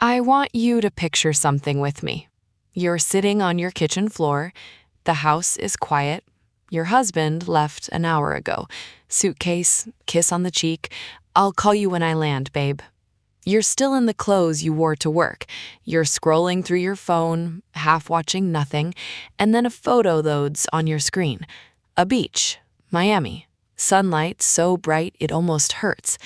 I want you to picture something with me. You're sitting on your kitchen floor. The house is quiet. Your husband left an hour ago. Suitcase, kiss on the cheek. I'll call you when I land, babe. You're still in the clothes you wore to work. You're scrolling through your phone, half watching nothing, and then a photo loads on your screen. A beach, Miami. Sunlight so bright it almost hurts.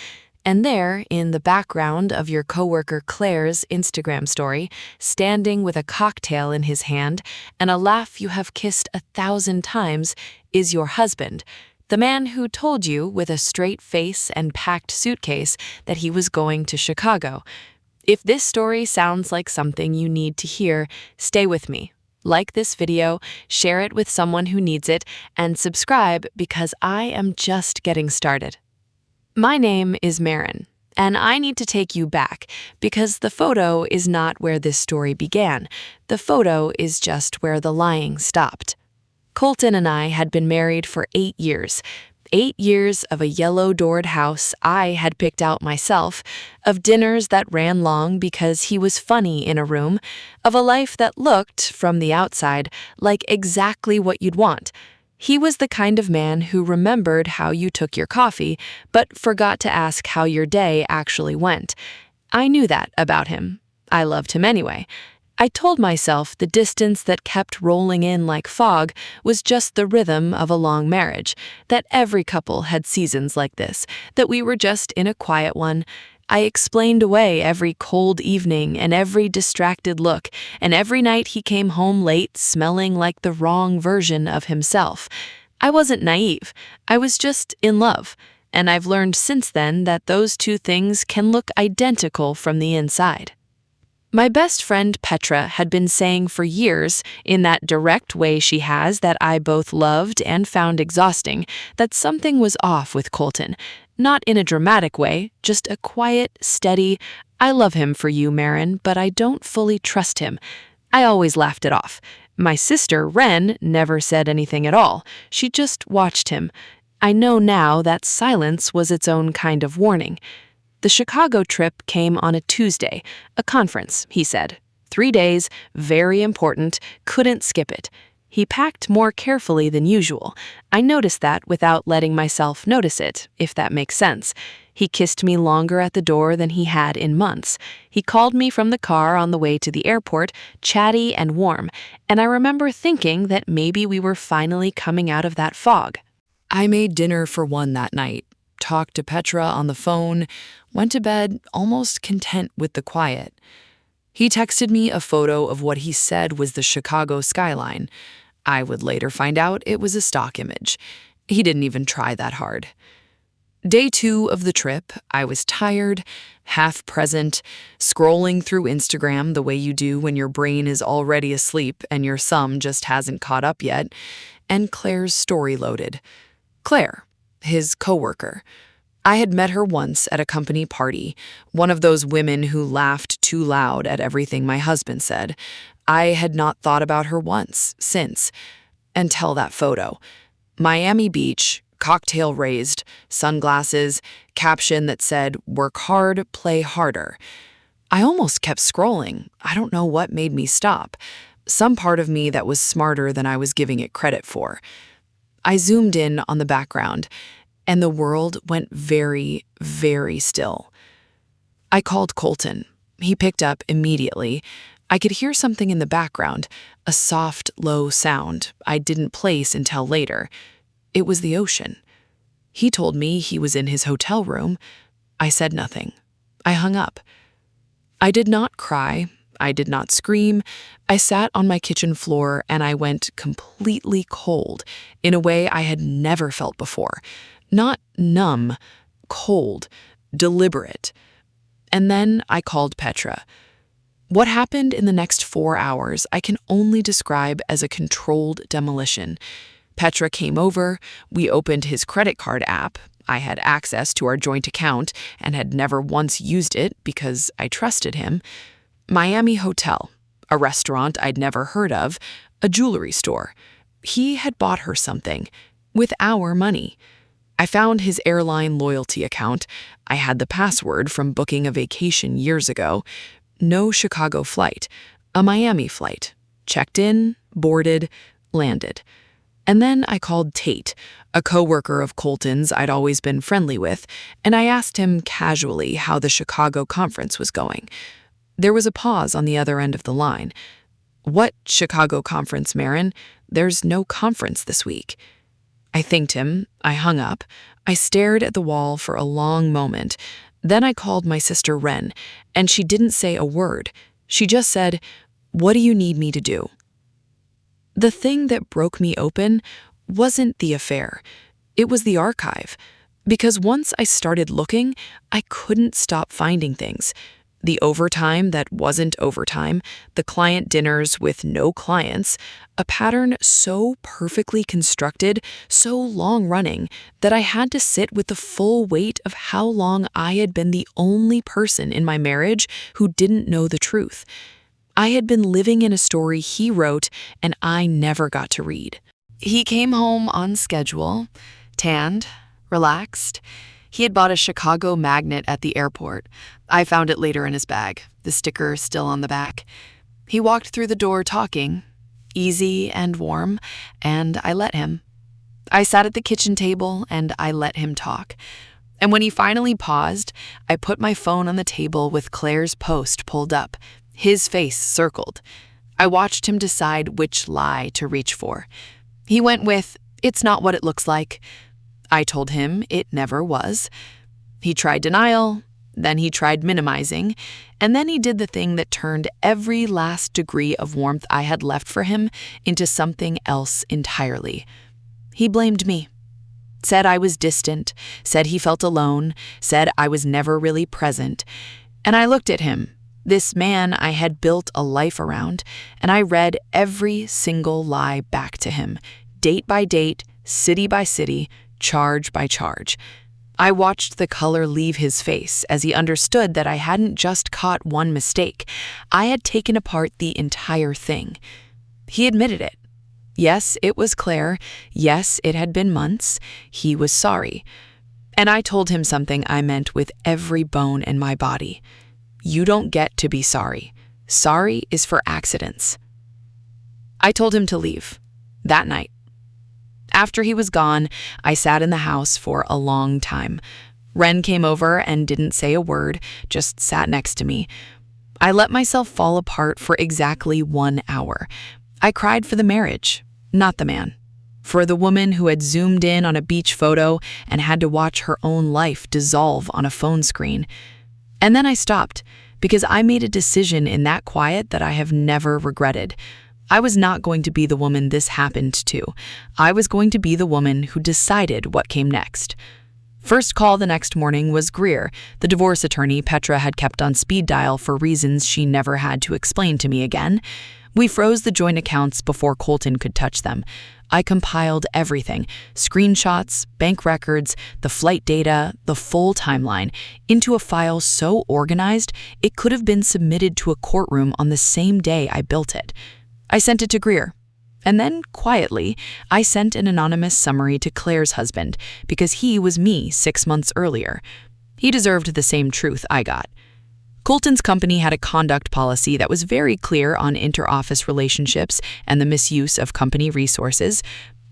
And there, in the background of your coworker Claire's Instagram story, standing with a cocktail in his hand and a laugh you have kissed 1,000 times, is your husband, the man who told you with a straight face and packed suitcase that he was going to Chicago. If this story sounds like something you need to hear, stay with me. Like this video, share it with someone who needs it, and subscribe because I am just getting started. My name is Maren, and I need to take you back because the photo is not where this story began. The photo is just where the lying stopped. Colton and I had been married for 8 years. 8 years of a yellow-doored house I had picked out myself, of dinners that ran long because he was funny in a room, of a life that looked, from the outside, like exactly what you'd want. He was the kind of man who remembered how you took your coffee, but forgot to ask how your day actually went. I knew that about him. I loved him anyway. I told myself the distance that kept rolling in like fog was just the rhythm of a long marriage, that every couple had seasons like this, that we were just in a quiet one. I explained away every cold evening and every distracted look, and every night he came home late smelling like the wrong version of himself. I wasn't naive. I was just in love. And I've learned since then that those two things can look identical from the inside. My best friend Petra had been saying for years, in that direct way she has that I both loved and found exhausting, that something was off with Colton. Not in a dramatic way, just a quiet, steady, I love him for you, Maren, but I don't fully trust him. I always laughed it off. My sister, Wren, never said anything at all. She just watched him. I know now that silence was its own kind of warning. The Chicago trip came on a Tuesday, a conference, he said. 3 days, very important, couldn't skip it. He packed more carefully than usual. I noticed that without letting myself notice it, if that makes sense. He kissed me longer at the door than he had in months. He called me from the car on the way to the airport, chatty and warm, and I remember thinking that maybe we were finally coming out of that fog. I made dinner for one that night, talked to Petra on the phone, went to bed almost content with the quiet. He texted me a photo of what he said was the Chicago skyline. I would later find out it was a stock image. He didn't even try that hard. Day 2 of the trip, I was tired, half present, scrolling through Instagram the way you do when your brain is already asleep and your sum just hasn't caught up yet, and Claire's story loaded. Claire, his coworker. I had met her once at a company party, one of those women who laughed too loud at everything my husband said. I had not thought about her once, since, until that photo. Miami Beach, cocktail raised, sunglasses, caption that said, "Work hard, play harder." I almost kept scrolling. I don't know what made me stop. Some part of me that was smarter than I was giving it credit for. I zoomed in on the background, and the world went very, very still. I called Colton. He picked up immediately. I could hear something in the background, a soft, low sound I didn't place until later. It was the ocean. He told me he was in his hotel room. I said nothing. I hung up. I did not cry. I did not scream. I sat on my kitchen floor and I went completely cold in a way I had never felt before. Not numb, cold, deliberate. And then I called Petra. What happened in the next 4 hours I can only describe as a controlled demolition. Petra came over, we opened his credit card app. I had access to our joint account and had never once used it because I trusted him. Miami Hotel, a restaurant I'd never heard of, a jewelry store. He had bought her something, with our money. I found his airline loyalty account. I had the password from booking a vacation years ago. no Chicago flight, a Miami flight. Checked in, boarded, landed. And then I called Tate, a coworker of Colton's I'd always been friendly with, and I asked him casually how the Chicago conference was going. There was a pause on the other end of the line. "What Chicago conference, Maren? There's no conference this week." I thanked him. I hung up. I stared at the wall for a long moment. Then I called my sister Wren, and she didn't say a word. She just said, "What do you need me to do?" The thing that broke me open wasn't the affair. It was the archive. Because once I started looking, I couldn't stop finding things. The overtime that wasn't overtime, the client dinners with no clients, a pattern so perfectly constructed, so long-running, that I had to sit with the full weight of how long I had been the only person in my marriage who didn't know the truth. I had been living in a story he wrote, and I never got to read. He came home on schedule, tanned, relaxed. He had bought a Chicago magnet at the airport. I found it later in his bag, the sticker still on the back. He walked through the door talking, easy and warm, and I let him. I sat at the kitchen table, and I let him talk. And when he finally paused, I put my phone on the table with Claire's post pulled up, his face circled. I watched him decide which lie to reach for. He went with, "It's not what it looks like." I told him it never was. He tried denial, then he tried minimizing, and then he did the thing that turned every last degree of warmth I had left for him into something else entirely. He blamed me. Said I was distant, said he felt alone, said I was never really present. And I looked at him, this man I had built a life around, and I read every single lie back to him, date by date, city by city, charge by charge. I watched the color leave his face as he understood that I hadn't just caught one mistake. I had taken apart the entire thing. He admitted it. Yes, it was Claire. Yes, it had been months. He was sorry. And I told him something I meant with every bone in my body. You don't get to be sorry. Sorry is for accidents. I told him to leave that night. After he was gone, I sat in the house for a long time. Wren came over and didn't say a word, just sat next to me. I let myself fall apart for exactly 1 hour. I cried for the marriage, not the man. For the woman who had zoomed in on a beach photo and had to watch her own life dissolve on a phone screen. And then I stopped, because I made a decision in that quiet that I have never regretted. I was not going to be the woman this happened to. I was going to be the woman who decided what came next. First call the next morning was Greer, the divorce attorney Petra had kept on speed dial for reasons she never had to explain to me again. We froze the joint accounts before Colton could touch them. I compiled everything, screenshots, bank records, the flight data, the full timeline, into a file so organized it could have been submitted to a courtroom on the same day I built it. I sent it to Greer. And then, quietly, I sent an anonymous summary to Claire's husband because he was me 6 months earlier. He deserved the same truth I got. Colton's company had a conduct policy that was very clear on inter-office relationships and the misuse of company resources.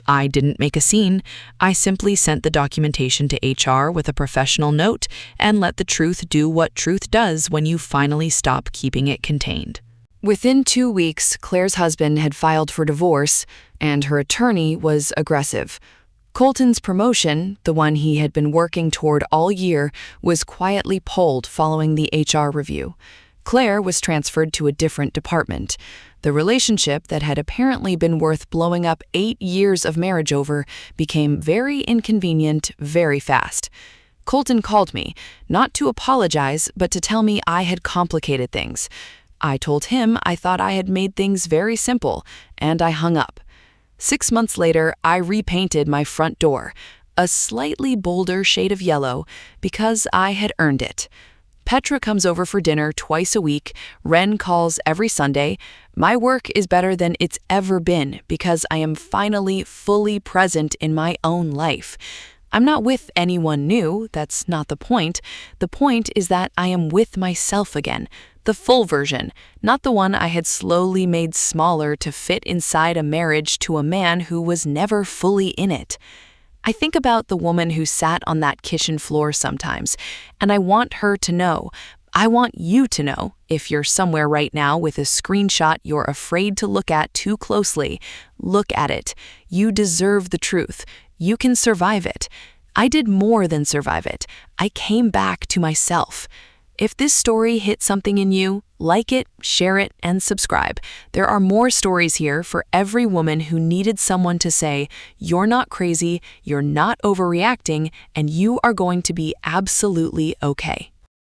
I didn't make a scene. I simply sent the documentation to HR with a professional note and let the truth do what truth does when you finally stop keeping it contained. Within 2 weeks, Claire's husband had filed for divorce, and her attorney was aggressive. Colton's promotion, the one he had been working toward all year, was quietly pulled following the HR review. Claire was transferred to a different department. The relationship that had apparently been worth blowing up 8 years of marriage over became very inconvenient very fast. Colton called me, not to apologize, but to tell me I had complicated things. I told him I thought I had made things very simple, and I hung up. 6 months later, I repainted my front door, a slightly bolder shade of yellow, because I had earned it. Petra comes over for dinner twice a week. Wren calls every Sunday. My work is better than it's ever been because I am finally fully present in my own life. I'm not with anyone new, that's not the point. The point is that I am with myself again, the full version, not the one I had slowly made smaller to fit inside a marriage to a man who was never fully in it. I think about the woman who sat on that kitchen floor sometimes, and I want her to know. I want you to know, if you're somewhere right now with a screenshot you're afraid to look at too closely, look at it. You deserve the truth. You can survive it. I did more than survive it. I came back to myself. If this story hit something in you, like it, share it, and subscribe. There are more stories here for every woman who needed someone to say, "You're not crazy, you're not overreacting, and you are going to be absolutely okay."